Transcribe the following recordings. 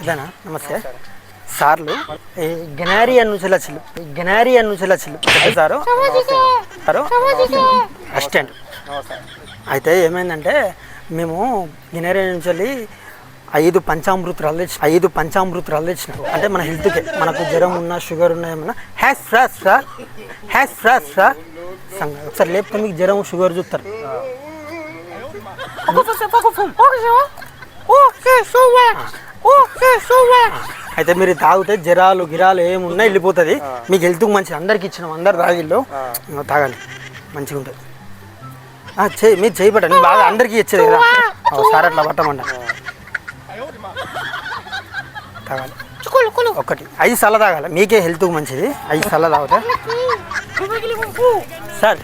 ఇట్లానా నమస్తే సార్లు గెనారియన్ నుంచి వచ్చిల్లు సారు అసిస్టెంట్ అయితే ఏమైందంటే మేము గెనారియన్ నుంచి వెళ్ళి 5 పంచామృతాలు తెచ్చిన అంటే మన హెల్త్కే మనకు జ్వరం ఉన్నా షుగర్ ఉన్నా ఏమన్నా హ్యాస్ ఫ్రాస్ రా ఒకసారి లేకపోతే మీకు జ్వరం షుగర్ చూస్తారు. అయితే మీరు తాగితే జ్వరాలు గిరాలు ఏమున్నా వెళ్ళిపోతుంది, మీకు హెల్త్కి మంచిది. అందరికి ఇచ్చినాం, అందరు తాగిళ్ళు తాగాలి, మంచిగా ఉంటుంది. మీరు చేయబట్టండి బాగా అందరికీ ఇచ్చేది కదా సార్, అట్లా పట్టమంట తాగాలి. ఒకటి 5 సార్లు తాగాలి, మీకే హెల్త్కి మంచిది. 5 సార్లు తాగితే సార్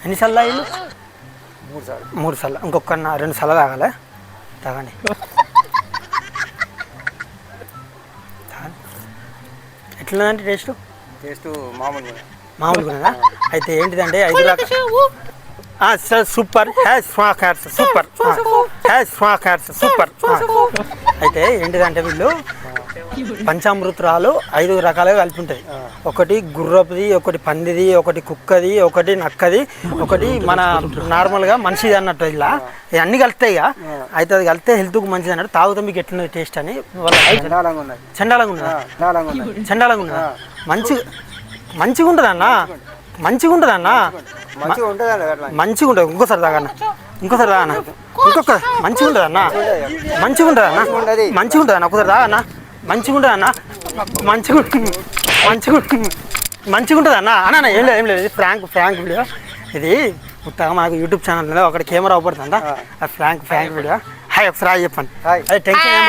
ఎన్నిసార్లు తాగిళ్ళు? 3 సార్లు. ఇంకొక 2 సార్లు తాగాలి. తాగండి. ఎట్లుందంటే టేస్ట్ మామూలుగా. అయితే ఏంటిదంటే 5 రకాలు సూపర్ అయితే ఏంటిదంటే వీళ్ళు పంచామృతాలు 5 రకాలుగా కలిపి ఉంటుంది. ఒకటి గుర్రపుది, ఒకటి పందిది, ఒకటి కుక్కది, ఒకటి నక్కది, ఒకటి మన నార్మల్గా మనిషిది అన్నట్టు. ఇలా అన్నీ కలుస్తాయి. అయితే అది కలిస్తే హెల్త్కు మంచిది అన్నట్టు. తాగుతా మీకు ఎట్లున్నది టేస్ట్ అని చండాలంగా ఉన్నదా? మంచిగా ఉంటుంది అన్న, మంచిగా ఉంటుంది. ఇంకోసారి తాగన్న, ఇంకొకసారి మంచిగా ఉంటుంది అన్న, ఒకసారి తాగన్న, మంచిగా ఉంటుంది అన్న, మంచిగా ఉంటుంది అన్న. అన్న ఏం లేదు ఇది ఫ్రాంక్ వీడియో. ఇది మొత్తగా మనకు యూట్యూబ్ ఛానల్లో అక్కడ కెమెరా అవపడుతుందా, ఫ్రాంక్ వీడియో. హాయ్ ఒకసారి చెప్పండి. టెన్షన్ ఏం